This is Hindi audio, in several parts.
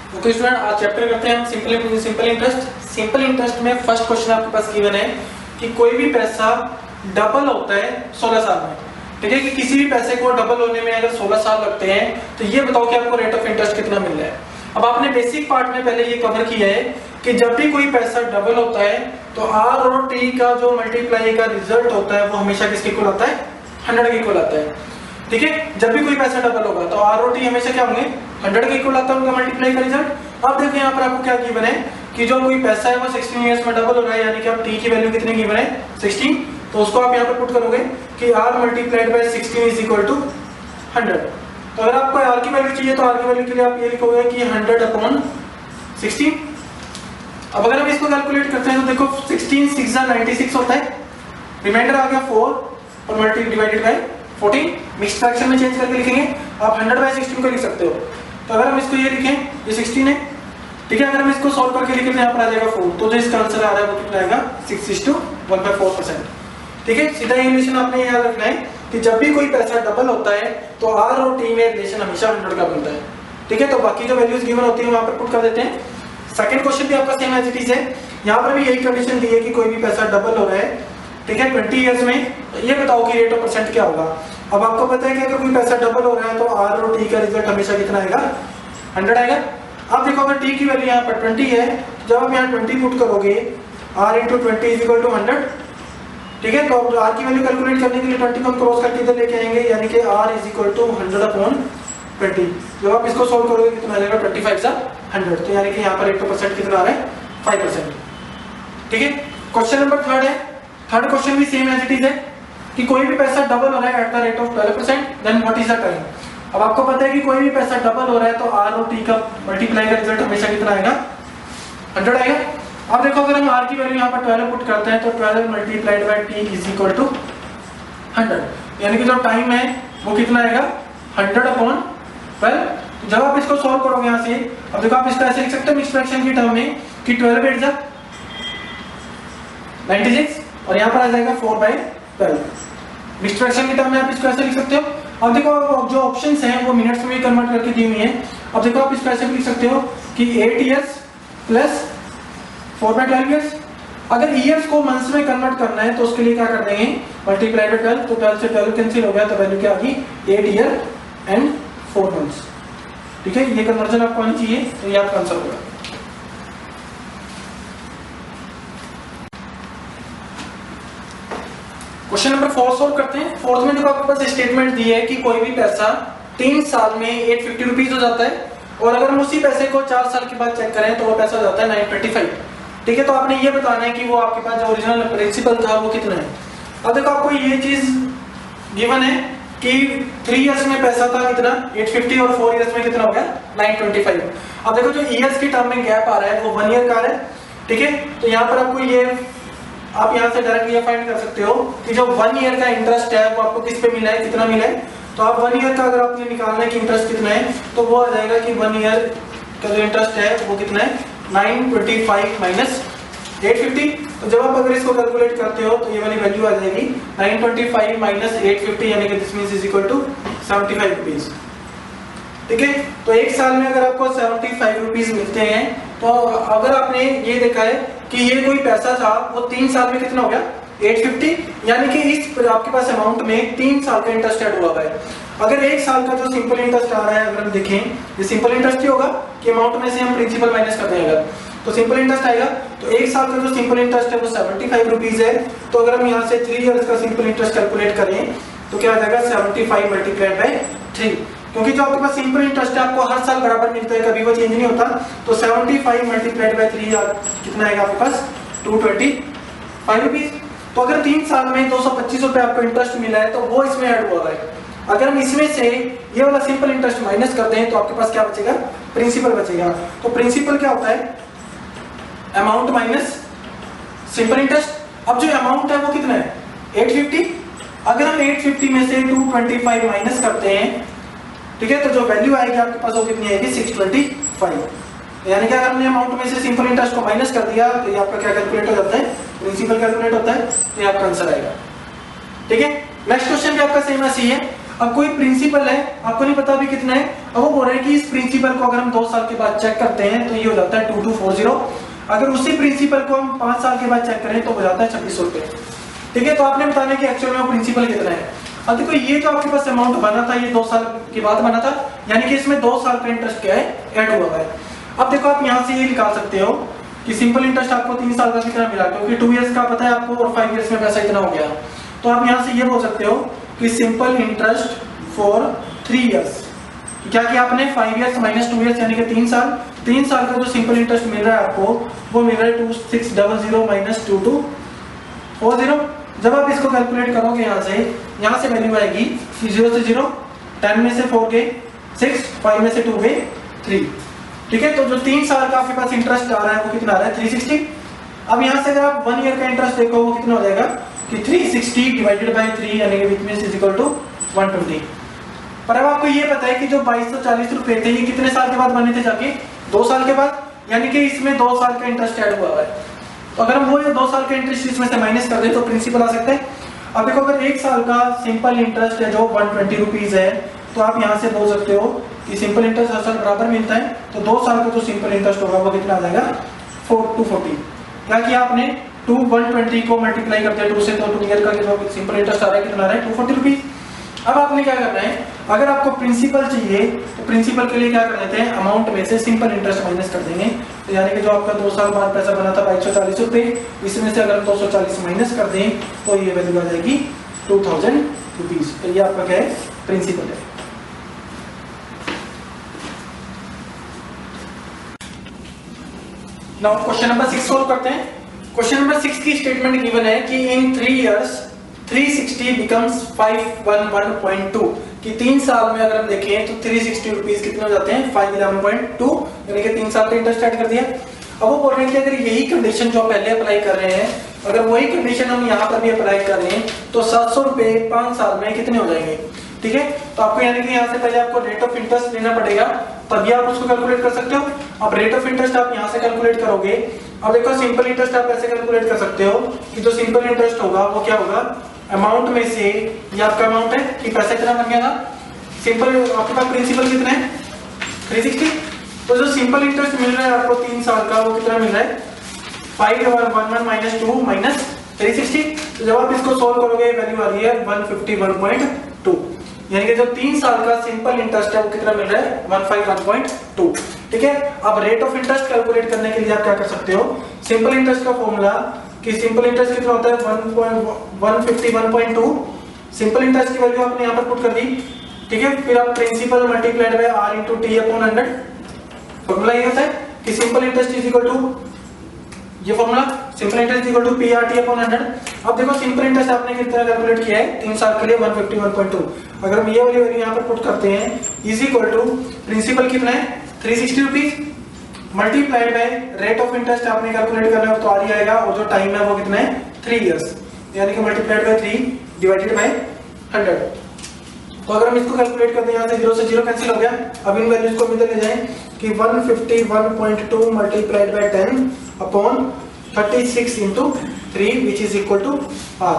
ओके स्टूडेंट, आज चैप्टर करते हैं हम सिंपल इंटरेस्ट। सिंपल इंटरेस्ट में फर्स्ट क्वेश्चन आपके पास गिवन है कि कोई भी पैसा डबल होता है 16 साल में। ठीक है, कि किसी भी पैसे को डबल होने में अगर 16 साल लगते हैं तो ये बताओ कि आपको रेट ऑफ इंटरेस्ट कितना मिल रहा है। अब आपने बेसिक पार्ट में पहले ये कवर किया है कि जब भी कोई पैसा डबल होता है तो आर और टी का जो मल्टीप्लाई का रिजल्ट होता है वो हमेशा किसके इक्वल आता है? 100 के इक्वल आता है। ठीक है, जब भी कोई पैसा डबल होगा तो आर और टी हमेशा क्या होंगे? 100 के इक्वल आता है उनका मल्टीप्लाई का रिजल्ट। अब देखो यहाँ पर आपको क्या गिवन है कि जो कोई पैसा है वो 16 इयर्स में डबल हो रहा है, यानी कि आप टी की वैल्यू कितनी गिवन है? 16। तो उसको आप यहाँ पर पुट करोगे कि r multiplied by 16 is equal to 100। तो अगर आपको r की वैल्यू चाहिए तो r की वैल्यू के लिए आप ये लिखोगे कि 100 अपॉन 16। अब अगर हम इसको कैलकुलेट करते हैं तो देखो 16 6 96 होता है, रिमाइंडर आ गया 4 और multi divided by 14। Mixed fraction में चेंज करके लिखेंगे, आप 100 बाय 16 को लिख सकते हो। तो अगर हम इसको ये लिखें, ये 16 है, ठीक है, अगर हम इसको सॉल्व करके लिखें तो यहाँ पर आ जाएगा 4। तो जो इसका आंसर आ रहा है वो कितना आएगा? 6:1/4%। ठीक है, सीधा ये रिलेशन आपने याद रखना है कि जब भी कोई पैसा डबल होता है तो आर और टी में रिलेशन हमेशा 100 का बनता है। ठीक है, तो बाकी जो वैल्यूज गिवन होती है वहां पर पुट कर देते हैं। सेकंड क्वेश्चन भी आपका सेम एज इट इज है, यहाँ पर भी यही कंडीशन दी है कि कोई भी पैसा डबल हो रहा है, ठीक है, 20 इयर्स में। ये बताओ कि रेट ऑफ परसेंट क्या होगा। अब आपको पता है कि अगर कोई पैसा डबल हो रहा है तो आर और टी का रिजल्ट हमेशा कितना आएगा? 100 आएगा। अब देखो अगर टी की वैल्यू यहाँ पर 20 है, जब आप यहाँ 20 पुट करोगे r into 20 is equal to 100। ठीक है, तो r की वैल्यू कैलकुलेट करने के लिए 20 को हम क्रॉस करके इधर लेके आएंगे, यानी कि r is equal to 100 upon 20। जब आप इसको सॉल्व करोगे कितना आ जाएगा? 25 सा 100। तो यानी कि यहाँ पर रेट ऑफ परसेंट कितना आ रहा है? 5%। ठीक है, क्वेश्चन नंबर थर्ड है। थर्ड क्वेश्चन भी सेम एज इट इज है कि कोई भी पैसा डबल हो रहा है at the rate of 12%, then what is the time. अब आपको पता है कि कोई भी पैसा डबल हो रहा है तो r और t का मल्टीप्लाई का रिजल्ट हमेशा कितना आएगा? 100 आएगा। अब देखो अगर हम r की वैल्यू यहाँ पर 12 पुट करते हैं तो 12 multiplied by t is equal to 100, यानी कि जो टाइम है वो कितना आएगा? 100 अपॉन 12। जब आप इसको सॉल्व करोगे यहाँ से, अब देखो आप इसको ऐसे लिख सकते हो मिक्स्ड फ्रैक्शन की टर्म में कि 12 8 जा 96 और यहाँ पर आ जाएगा 4/12। मिक्स्ड फ्रैक्शन की टर्म में आप इसको ऐसे लिख सकते हो। अब देखो जो ऑप्शंस हैं वो मिनट्स में कन्वर्ट करके दी हुई हैं। अब देखो आप इसको ऐसे भी लिख सकते हो कि 8 इयर्स प्लस 4/12 इयर्स। अगर इयर्स को मंथ्स में कन्वर्ट करना है तो उसके लिए क्या कर देंगे? Multiply by 12। तो 12 से 12 कैंसिल हो गया तो वैल्यू क्या आ गई? 8 ईयर एंड 4 मंथ्स। ठीक है, ये कन्वर्जन आपको आनी चाहिए, तो ये आपका आंसर होगा। क्वेश्चन नंबर 4 सॉल्व करते हैं। फोर्थ में देखो आपके पास स्टेटमेंट दी है कि कोई भी पैसा 3 साल में 850 रुपीज हो जाता है, और अगर हम उसी पैसे को 4 साल के बाद चेक करें तो वो पैसा हो जाता है 925। ठीक है, तो आपने ये बताना है कि वो आपके पास जो ओरिजिनल प्रिंसिपल था वो कितना है। अब देखो आपको ये चीज गिवन है कि 3 इयर्स में पैसा था कितना? 850 और 4 इयर्स में कितना हो गया? 925। अब देखो जो इयर्स की टर्म में गैप आ रहा है वो 1 ईयर का है। ठीक है, तो यहाँ पर आपको ये आप यहाँ से डायरेक्ट ये फाइंड कर सकते हो कि जो 1 ईयर का इंटरेस्ट है वो आपको किस पे मिला है, कितना मिला है। तो आप 1 ईयर का अगर आपने निकालना है कि इंटरेस्ट कितना है तो वो आ जाएगा कि 1 ईयर का जो इंटरेस्ट है वो कितना है? 925 माइनस 850। तो जब आप अगर इसको कैलकुलेट करते हो तो ये वाली वैल्यू आ जाएगी 925 माइनस 850, यानी कि this means is equal to 75 rupees. ठीक है, तो एक साल में अगर आपको 75 रुपीज मिलते हैं तो अगर आपने ये देखा है कि ये कोई पैसा था वो 3 साल में कितना हो गया? 850, यानी कि इस आपके पास अमाउंट में 3 साल का इंटरेस्ट ऐड हुआ है। अगर एक साल का जो सिंपल इंटरेस्ट आ रहा है अगर हम देखें, ये सिंपल इंटरेस्ट ही होगा कि अमाउंट में से हम प्रिंसिपल माइनस कर देंगे, तो सिंपल इंटरेस्ट आएगा। तो एक साल का जो सिंपल इंटरेस्ट है वो 75 रुपीज है। तो अगर हम यहाँ से 3 इयर्स का सिंपल इंटरेस्ट कैलकुलेट करें तो क्या आ जाएगा? 75 मल्टीप्लाइड बाय 3, क्योंकि जो आपके पास सिंपल इंटरेस्ट है आपको हर साल बराबर मिलता है, कभी वो चेंज नहीं होता। तो 75 मल्टीप्लाइड बाय 3 कितना आएगा आपके पास? 225 रुपीज। तो अगर 3 साल में 225 रुपए आपको इंटरेस्ट मिला है तो वो इसमें ऐड हुआ है। अगर हम इसमें से ये वाला सिंपल इंटरेस्ट माइनस कर दें तो आपके पास क्या बचेगा? प्रिंसिपल बचेगा। तो प्रिंसिपल क्या होता है? Amount minus simple interest. अब जो अमाउंट है वो कितना है? 850। अगर हम 850 में से 225 माइनस करते हैं, ठीक है, तो जो वैल्यू आएगी आपके पास वो कितनी आएगी? 625। यानी कि अगर हमने अमाउंट में से सिंपल इंटरेस्ट को माइनस कर दिया तो ये आपका क्या कैलकुलेट हो जाता है? प्रिंसिपल कैलकुलेट होता है। तो ये आपका आंसर आएगा। ठीक है, नेक्स्ट क्वेश्चन भी आपका सेम ऐसी है। अब कोई प्रिंसिपल है, आपको नहीं पता अभी कितना है, अब वो बोल रहे हैं कि इस प्रिंसिपल को अगर हम 2 साल के बाद चेक करते हैं तो ये हो जाता है 2240। अगर उसी प्रिंसिपल को हम 5 साल के बाद चेक करें तो हो जाता है 2600 रुपए। ठीक है, तो आपने बताना कि एक्चुअल में प्रिंसिपल कितना है। अब देखो ये जो आपके पास अमाउंट बना था ये 2 साल के बाद बना था, यानी कि इसमें 2 साल का इंटरेस्ट क्या है, ऐड हुआ है। अब देखो आप यहाँ से ये निकाल सकते हो कि सिंपल इंटरेस्ट आपको 3 साल का कितना मिला, क्योंकि 2 इयर्स का पता है आपको और 5 इयर्स में पैसा इतना हो गया। तो आप यहाँ से ये बोल सकते हो कि सिंपल इंटरेस्ट फॉर 3 इयर्स, क्या किया आपने 5 इयर्स माइनस 2 इयर्स यानी कि 3 साल। 3 साल का जो सिंपल इंटरेस्ट मिल रहा है आपको वो मिल रहा है 2600 माइनस 2240। जब आप इसको कैलकुलेट करोगे यहाँ से वैल्यू आएगी 0 से 0, 10 में से 4 गए 6, 5 में से 2 गए 3। ठीक है, तो जो 3 साल का आपके पास इंटरेस्ट आ रहा है वो कितना आ रहा है 360। अब यहाँ से अगर आप 1 ईयर का इंटरेस्ट देखो वो कितना हो जाएगा कि 360 डिवाइडेड बाय 3 यानी कि which means is equal to 120। पर अब आपको ये पता है कि जो 2240 रुपए थे ये कितने साल के बाद बने थे, जाके 2 साल के बाद, यानी कि इसमें 2 साल का इंटरेस्ट ऐड हुआ है। तो अगर हम वो 2 साल का इंटरेस्ट इसमें से माइनस कर दें तो प्रिंसिपल आ सकता है। अब देखो अगर 1 साल का सिंपल इंटरेस्ट है जो 120 रुपीज है, तो आप यहाँ से बोल सकते हो कि सिंपल इंटरेस्ट हर साल बराबर मिलता है, तो 2 साल का जो सिंपल इंटरेस्ट होगा वो कितना आ जाएगा 240। क्या किया आपने 120 को मल्टीप्लाई करते हैं 2 से, तो 2 ईयर का जो सिंपल इंटरेस्ट आ रहा है कितना आ रहा है 240 रुपीज। अब आपने क्या करना है, अगर आपको प्रिंसिपल चाहिए तो प्रिंसिपल के लिए क्या कर लेते हैं, अमाउंट में से सिंपल इंटरेस्ट माइनस कर देंगे। तो यानी कि जो आपका 2 साल बाद पैसा बना था 2240 रुपए, इसमें से अगर 240 माइनस कर दें तो ये वैल्यू आ जाएगी 2000 रुपीज। तो ये आपका क्या है, प्रिंसिपल है। नाउ क्वेश्चन नंबर 6 सोल्व करते हैं। क्वेश्चन नंबर 6 की स्टेटमेंट गिवन है कि इन 3 इयर्स 360 becomes 511.2, कि 3 साल में अगर हम देखें तो 360 रुपीज कितने हो जाते हैं 511.2, यानी कि 3 साल का इंटरेस्ट ऐड कर दिया। अब वो बोल रहे हैं कि अगर यही कंडीशन जो पहले अप्लाई कर रहे हैं, अगर वही कंडीशन हम यहाँ पर भी अप्लाई कर रहे हैं तो 700 रुपए 5 साल में कितने हो जाएंगे। ठीक है, तो आपको यानी कि यहाँ से पहले आपको रेट ऑफ इंटरेस्ट लेना पड़ेगा, तभी आप उसको कैलकुलेट कर सकते हो। अब रेट ऑफ इंटरेस्ट आप यहाँ से कैलकुलेट करोगे। अब देखो सिंपल इंटरेस्ट आप ऐसे कैलकुलेट कर सकते हो कि जो सिंपल इंटरेस्ट होगा वो क्या होगा, अमाउंट में से, ये आपका अमाउंट है कि पैसा कितना बन गया था, सिंपल आपके पास प्रिंसिपल कितना है 360, तो जो सिंपल इंटरेस्ट मिल रहा है आपको 3 साल का वो कितना मिल रहा है 511 माइनस 2 माइनस 360। तो जब आप इसको सोल्व करोगे वैल्यू आ रही है 151.2, यानी कि जो 3 साल का सिंपल इंटरेस्ट है वो कितना मिल रहा है 151.2। ठीक है, अब रेट ऑफ इंटरेस्ट कैलकुलेट करने के लिए आप क्या कर सकते हो, सिंपल इंटरेस्ट का फॉर्मूला कि सिंपल इंटरेस्ट कितना होता है 151.2, सिंपल इंटरेस्ट की वैल्यू आपने यहाँ पर पुट कर दी। ठीक है, फिर आप principal multiplied by r into t upon 100, formula ये होता है कि simple interest is equal to, ये formula simple interest equal to PRT upon 100। अब देखो सिंपल इंटरेस्ट आपने कितना कैलकुलेट किया है 3 साल के लिए 151.2, अगर हम ये वाली वैल्यू यहाँ पर पुट करते हैं इज इक्वल टू प्रिंसिपल कितना है 360 rupees multiplied by rate of interest आपने कैलकुलेट करना है तो आ आएगा, और जो टाइम है वो कितना है 3 इयर्स, यानी कि मल्टीप्लाइड बाय 3 डिवाइडेड बाय 100। तो अगर हम इसको कैलकुलेट करते हैं यहाँ से 0 से 0 कैंसिल हो गया। अब इन वैल्यूज को इधर ले जाएं कि 151.2 multiplied by 10 upon 36 into 3 which is equal to r।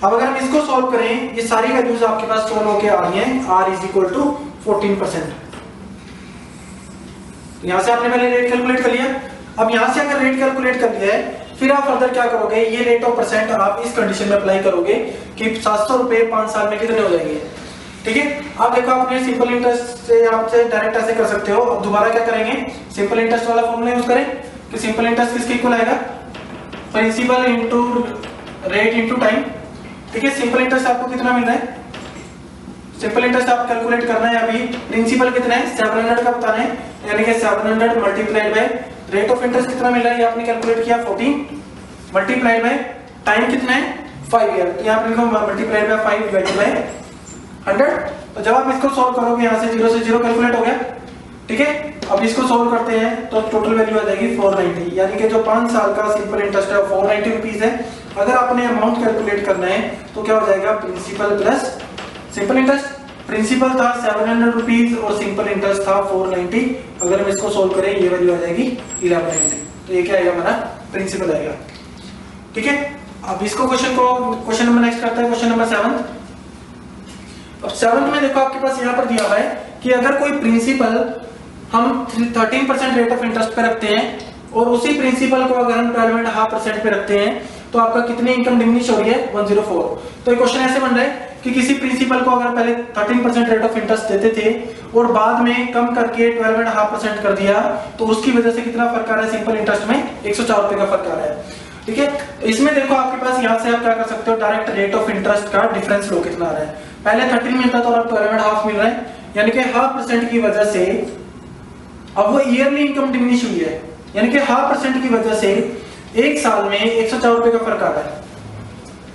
अब अगर हम इसको सॉल्व करें, ये सारी वैल्यूज आपके पास सॉल्व होके आ रही हैं, r इज इक्वल टू 14%। यहाँ से आपने पहले रेट कैलकुलेट कर लिया। अब यहाँ से अगर रेट कैलकुलेट कर लिया है, फिर आप फर्दर क्या करोगे, ये रेट ऑफ परसेंट आप इस कंडीशन में अप्लाई करोगे कि 700 रुपए 5 साल में कितने हो जाएंगे। ठीक है, आप देखो आपने सिंपल इंटरेस्ट से आपसे डायरेक्ट ऐसे कर सकते हो। अब दोबारा क्या करेंगे, सिंपल इंटरेस्ट वाला फॉर्मूला यूज करें कि सिंपल इंटरेस्ट किसके इक्वल आएगा, principal into rate into time. ठीक है, सिंपल इंटरेस्ट आपको कितना मिल रहा है, सिंपल इंटरेस्ट आप कैलकुलेट करना है। अभी प्रिंसिपल कितना है 700 का बताना है, यानी कि 700 multiplied by rate of interest कितना मिल रहा है, ये आपने कैलकुलेट किया 14 मल्टीप्लाइड बाय टाइम कितना है 5 ईयर, तो यहाँ पर लिखो मल्टीप्लाइड बाय 5 डिवाइडेड बाय 100। तो जब आप इसको सॉल्व करोगे यहाँ से 0 से 0 कैलकुलेट हो गया। ठीक है, अब इसको सॉल्व करते हैं तो टोटल वैल्यू आ जाएगी 490, यानी कि जो 5 साल का सिंपल इंटरेस्ट है 490 रुपीज है। अगर आपने अमाउंट कैलकुलेट करना है तो क्या हो जाएगा, principal plus simple interest. Principal था 700 रुपीज और सिंपल इंटरेस्ट था 490। अगर हम इसको सोल्व करें ये वैल्यू आ जाएगी 1190, तो ये क्या आएगा हमारा प्रिंसिपल आएगा। ठीक है, अब इसको क्वेश्चन नंबर नेक्स्ट करते हैं, क्वेश्चन नंबर 7। अब 7th में देखो आपके पास यहाँ पर दिया हुआ है कि अगर कोई प्रिंसिपल हम 13% रेट ऑफ इंटरेस्ट पे रखते हैं और उसी प्रिंसिपल को अगर हम 12.5% पे रखते हैं तो आपका कितनी इनकम डिमिनिश हो रही है 104। तो ये क्वेश्चन ऐसे बन रहा है कि किसी प्रिंसिपल को अगर पहले 13% रेट ऑफ इंटरेस्ट देते थे और बाद में कम करके 12.5% कर दिया तो उसकी वजह से कितना फर्क आ रहा है सिंपल इंटरेस्ट में 104 रुपए का फर्क आ रहा है। ठीक है, इसमें देखो आपके पास यहाँ से आप क्या कर सकते हो, डायरेक्ट रेट ऑफ इंटरेस्ट का डिफरेंस लो कितना आ रहा है। पहले 13 मिलता था और अब 12.5 मिल रहा है, यानी कि 0.5% की वजह से अब वो ईयरली इनकम डिमिनिश हुई है, यानी कि 0.5% की वजह से एक साल में 104 रुपए का फर्क आ रहा है।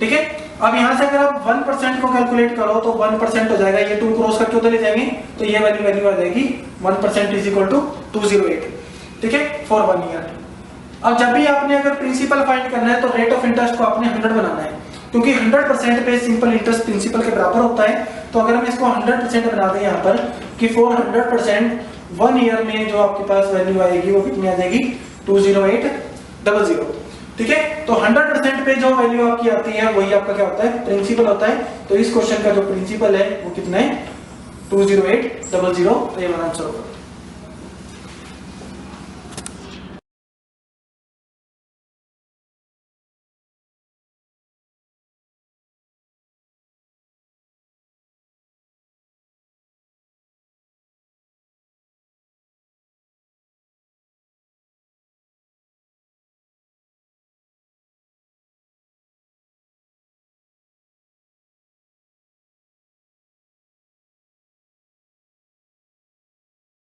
ठीक है, अब यहां से अगर आप 1% को कैलकुलेट करो तो 1% हो जाएगा, ये 2 क्रॉस करके उधर ले जाएंगे तो ये वाली वैल्यू आ जाएगी 1% इज इक्वल टू 208। ठीक है, फॉर 1 ईयर। अब जब भी आपने अगर प्रिंसिपल फाइंड करना है तो रेट ऑफ इंटरेस्ट को आपने 100 बनाना है, क्योंकि 100% पे सिंपल इंटरेस्ट प्रिंसिपल के बराबर होता है। तो अगर हम इसको 100% बना दें यहाँ पर कि फॉर 100% 1 ईयर में जो आपके पास वैल्यू आएगी वो कितनी आ जाएगी 20800। ठीक है, तो 100% पे जो वैल्यू आपकी आती है वही आपका क्या होता है, प्रिंसिपल होता है। तो इस क्वेश्चन का जो प्रिंसिपल है वो कितना है 20800। तो ये हमारा आंसर होगा।